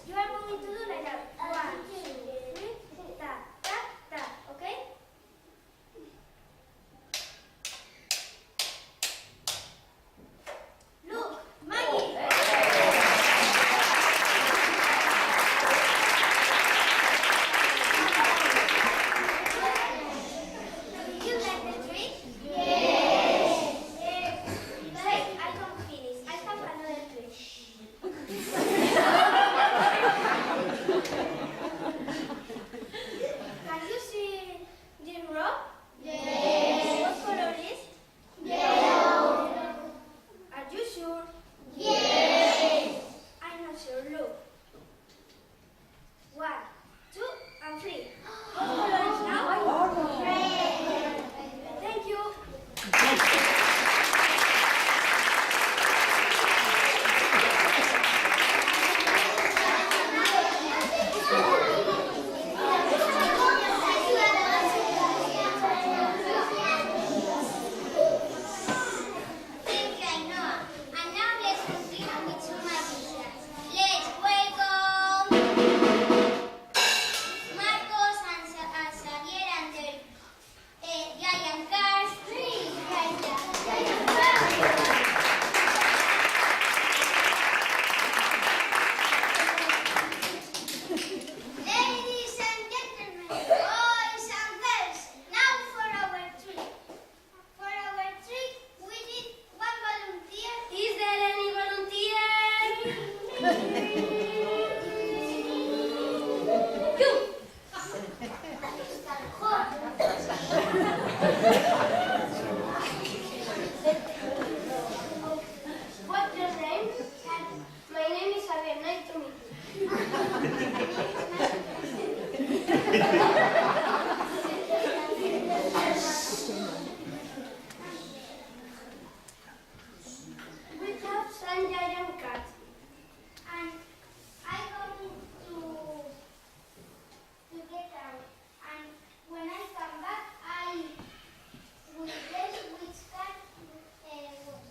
You are going to do like that. 1, 2, 3, start. What's your name? My name is Javier. Nice to meet you. We have some giant cats. And I go to get out. And when I come back, I will guess which cat was.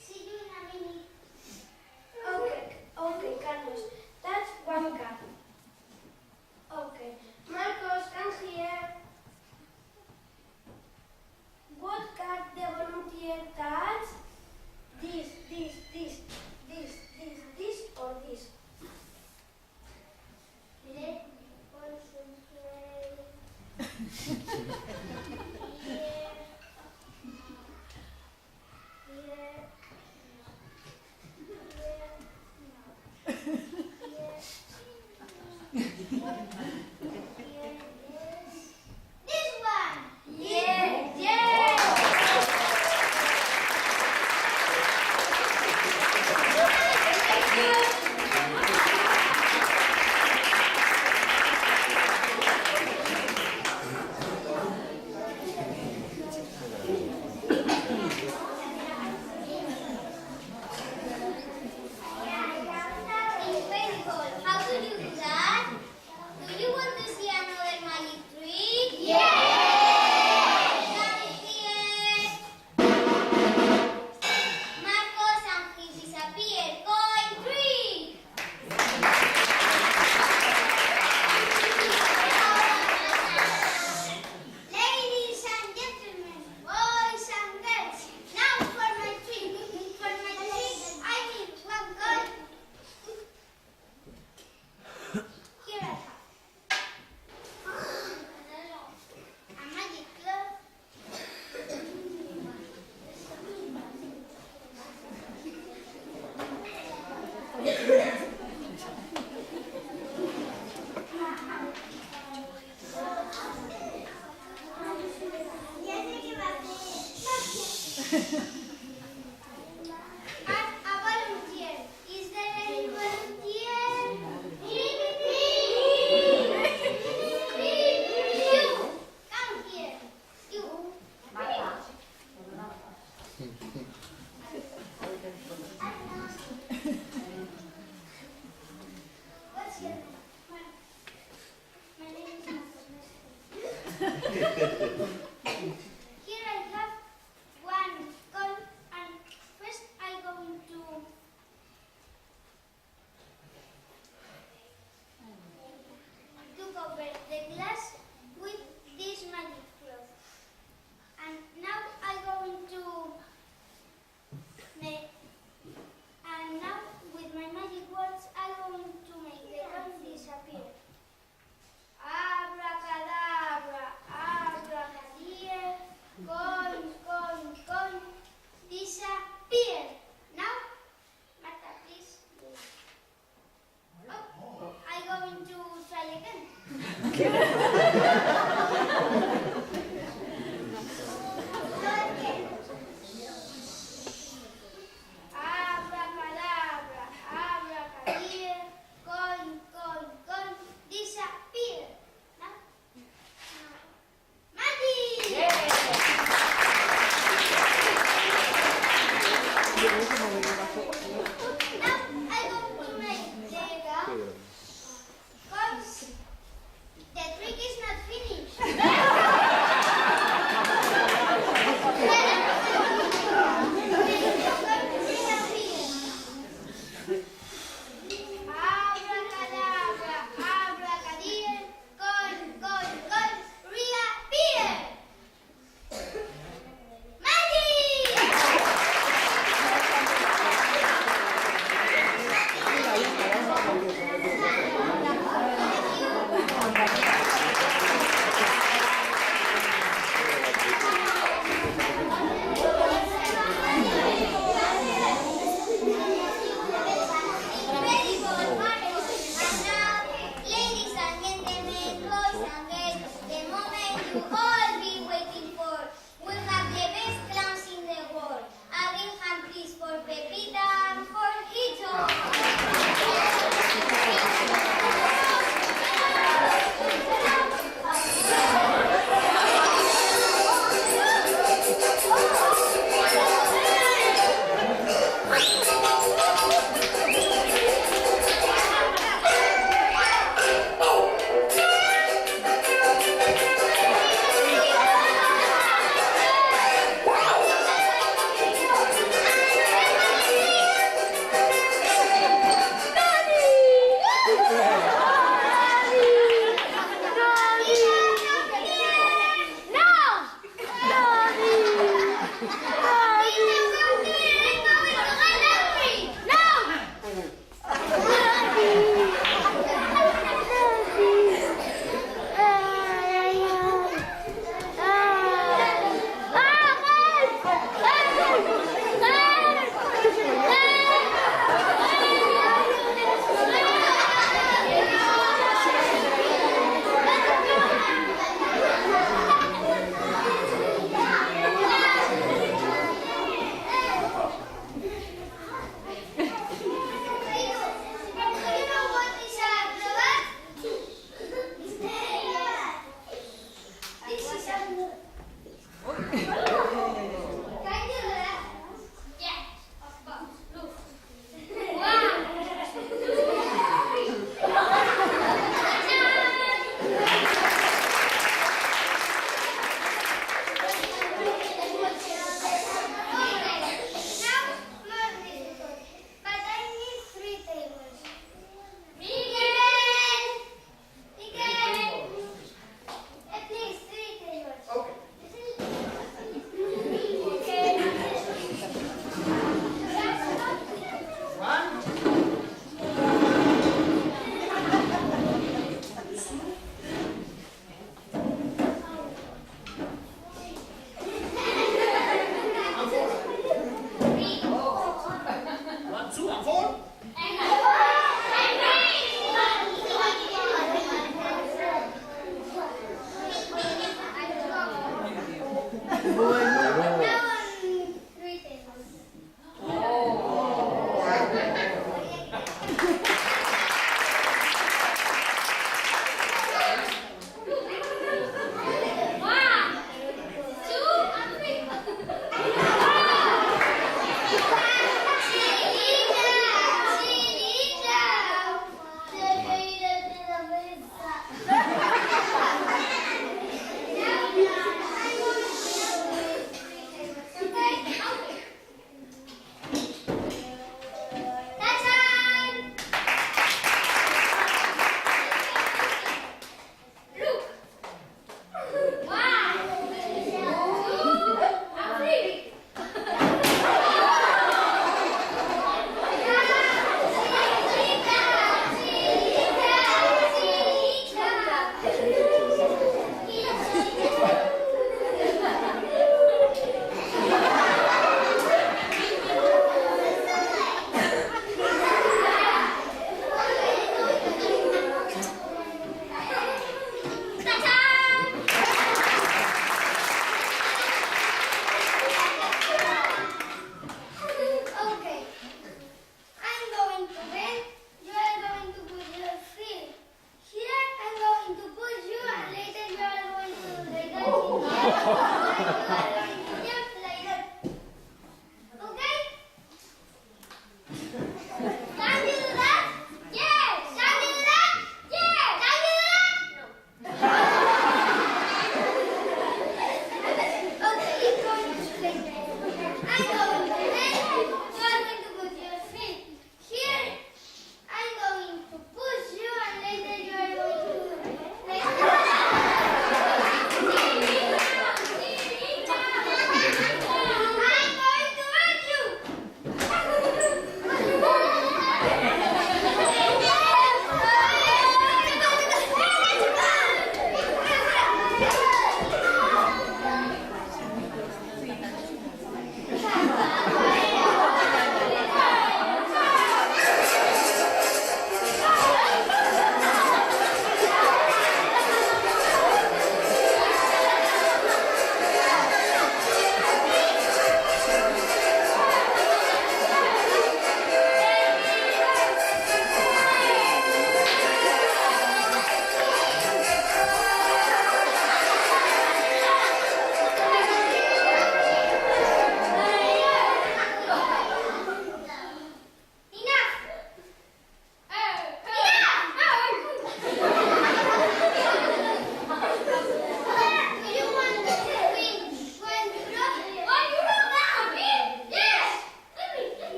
See you in a minute. Okay, Carlos. That's one cat. Okay. Marcos, come here. What cat the volunteer touch? This, or this? Let me concentrate. This one! Yeah! Incredible! How do you do that? Do you want to see another magic trick? Come here. Marcos and he disappeared. Coin trick! Ladies and gentlemen, boys and girls, now for my trick. For my trick, I need one coin. Here I have a magic glove. And a volunteer. Is there any volunteer? You! Come here. You. What's your name? My name is Marcos. Here I have one coin, and first I'm going to cover the glass with this magic cloth. And now I'm going to make, and now with my magic words I'm going to make the coin disappear. Abracadabra, abracadabra, coin, coin, coin, disappear. Now, Marta, please. Oh, I'm going to try again. Again. Abracadabra, abracadabra, coin, coin, coin, disappear. Now, magic! Now I'm going to make the coins. The trick is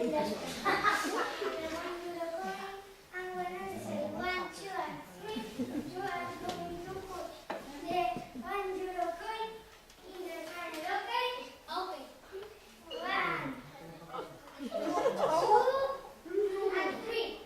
And when I say 1, 2, and 3, you are going to put the 1 euro coin in the funnel, okay? Okay. 1, 2, and 3.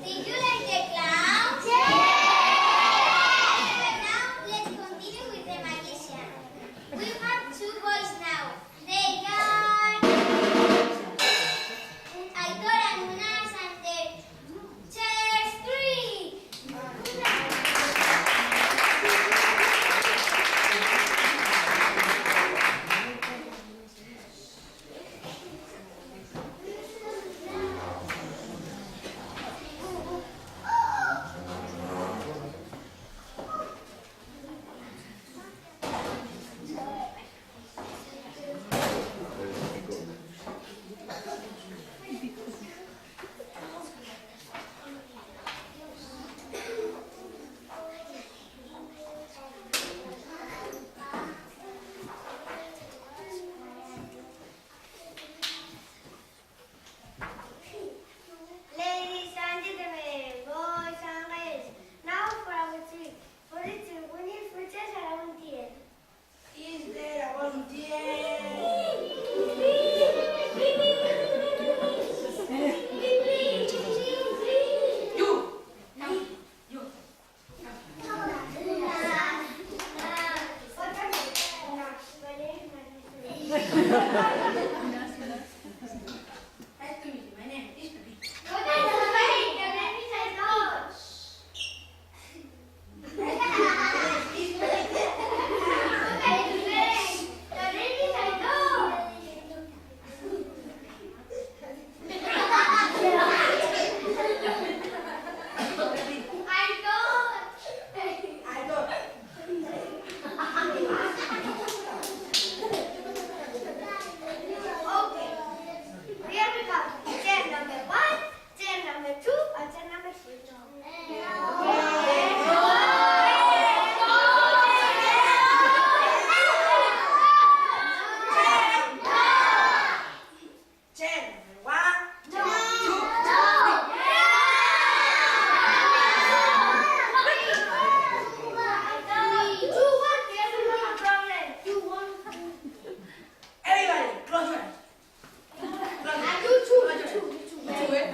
Did you like the clowns? Now let's continue with the magician. We have 2 boys now. They are Aitor and Unas and their chairs 3. Ladies and gentlemen, boys and girls, now for our treat. For the treat, we need frutas and a volunteer. Is there a volunteer? You! Come. You. Nice to meet you. My name is Pradeep. I don't. Okay. Here we go. Chair number 1, chair number 2, and chair number 3. Chair number 1, 2, everybody, close your eyes. Close your eyes. Close your eyes. Two, eh?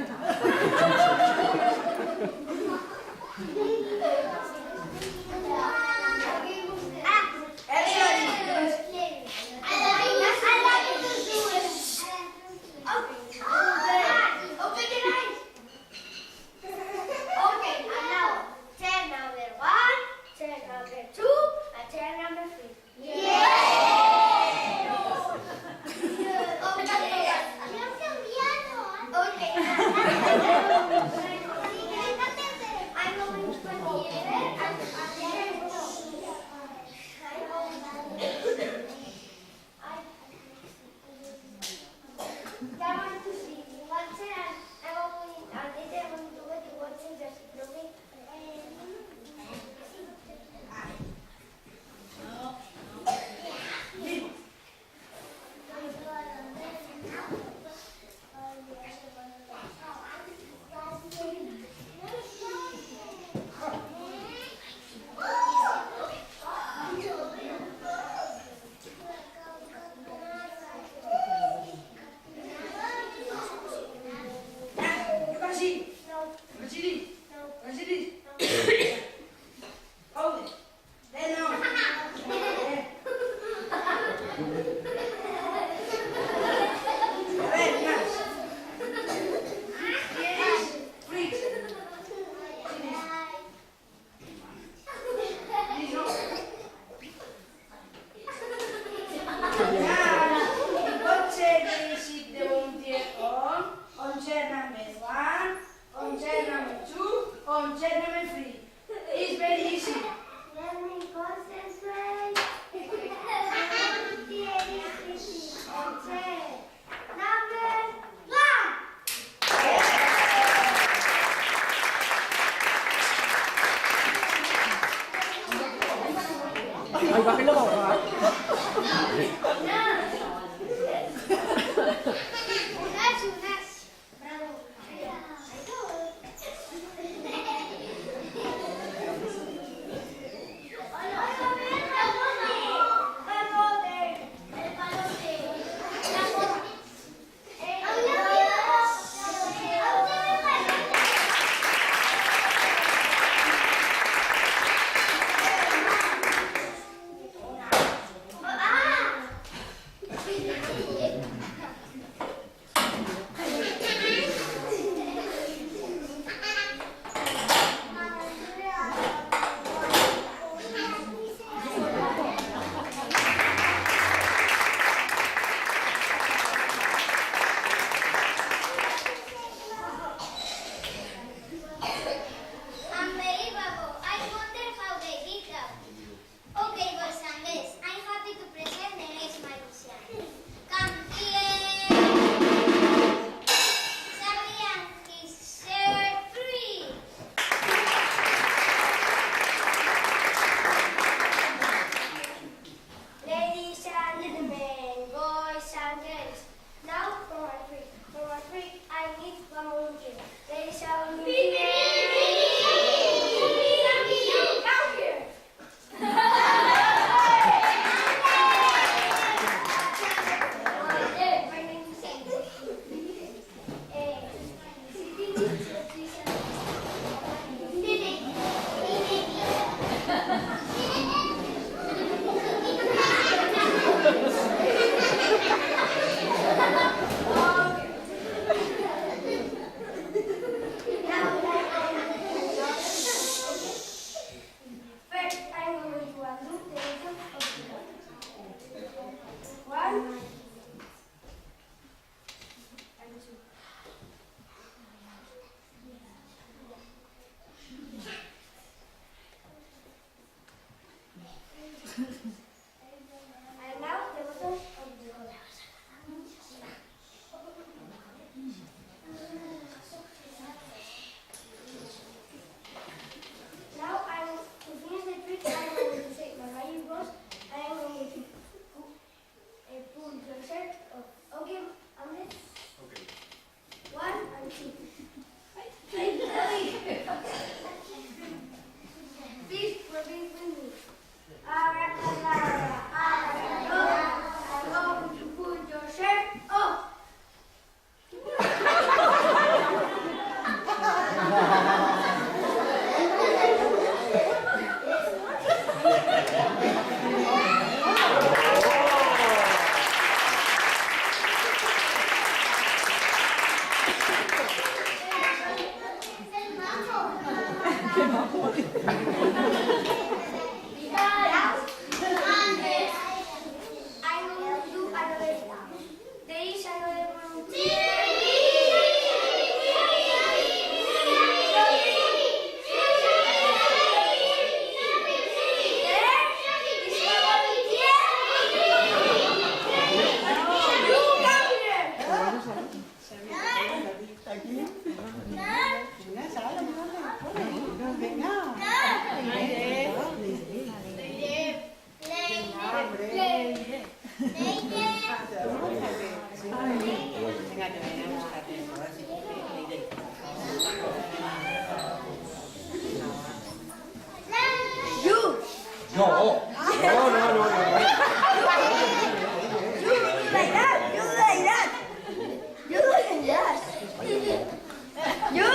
Everybody. Open your eyes. Okay, and now chair number 1, chair number 2, and chair number 3. Okay. I'm going to put here I want to see one chair and I'm going to go to watch the Ay, bájenlo, papá. Unbelievable. I wonder how they did that. Okay, boys and girls, I'm happy to present the next magician. Come here. Charlie and his shirt free. Ladies and gentlemen, boys and girls, now for my trick. For my trick, I need one volunteer. Ladies and volunteer. Come here. My name is Sandy. First, I'm going to undo the bottom of the ball. One and two. And now the bottom of the ball. Now to finish the trick, I'm going to take my magic brush and I'm going to pull your shirt off. Okay, Ahmed? Okay. One and two. Please repeat with me. Abracadabra, abracadabra, I'm going to pull your shirt off. I'm going to do another step. There is another volunteer. No, no, no, no. Like that. You like that. You like that. You.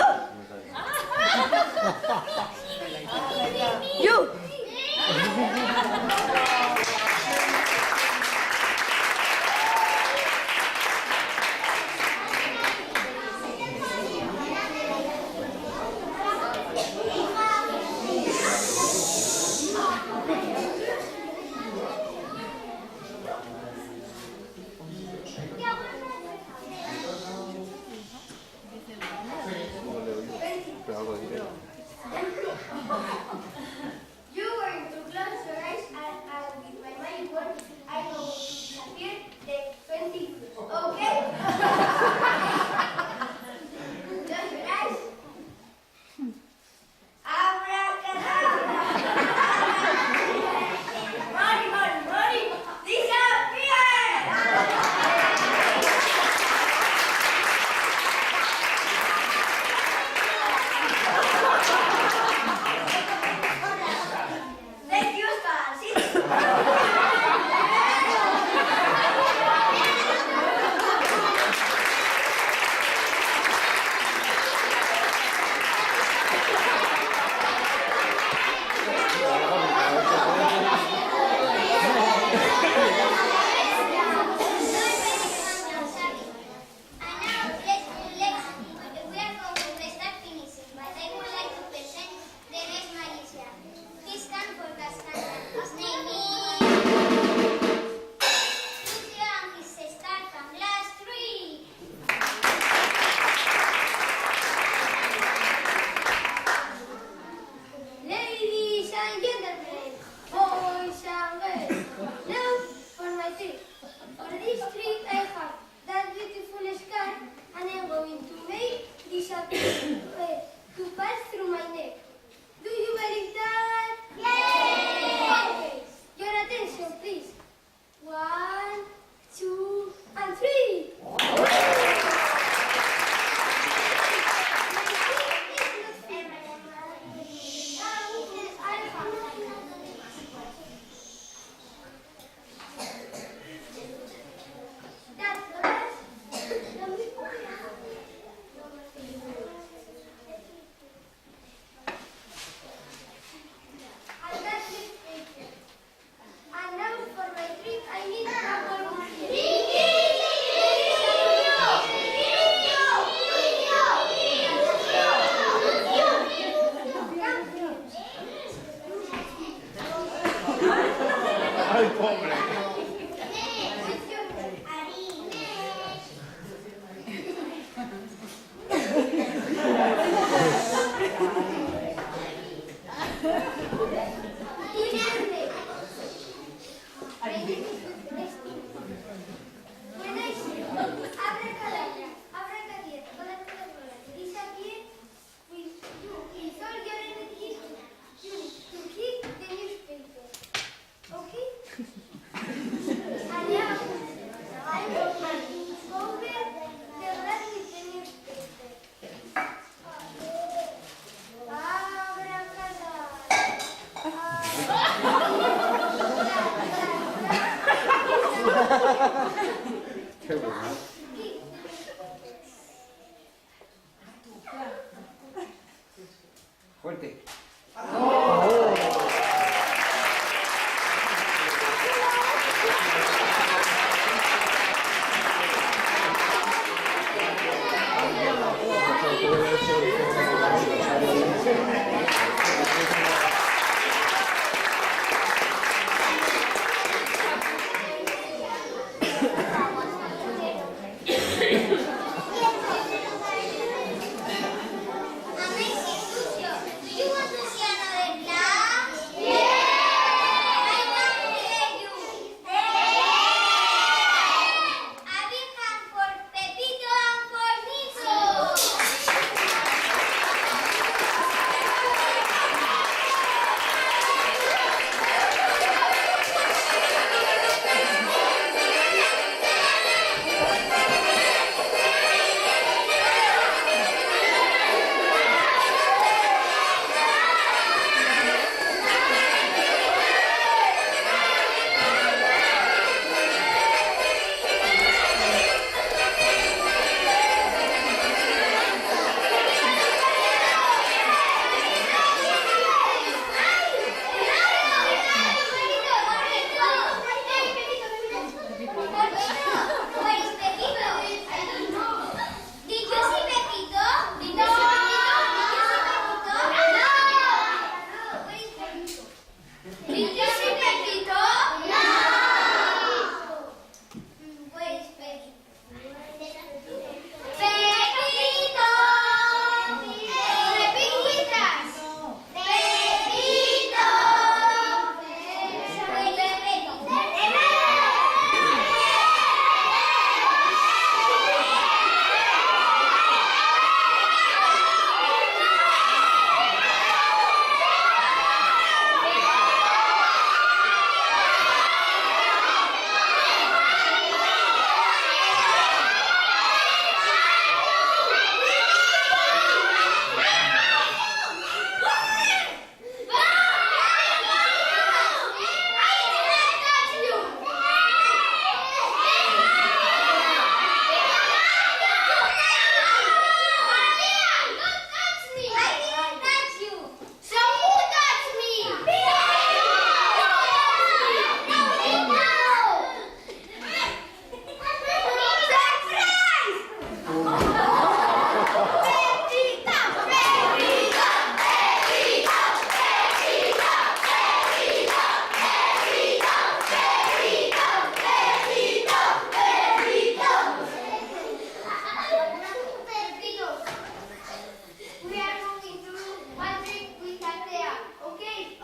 Ay, pobre. Qué bueno. Fuerte.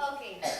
Okay.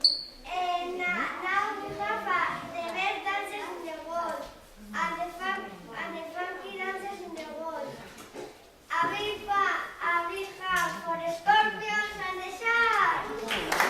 Now we have the best dancers in the world and the funky dancers in the world. A big hand for the scorpions and the sharks.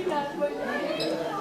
Final, muy bien.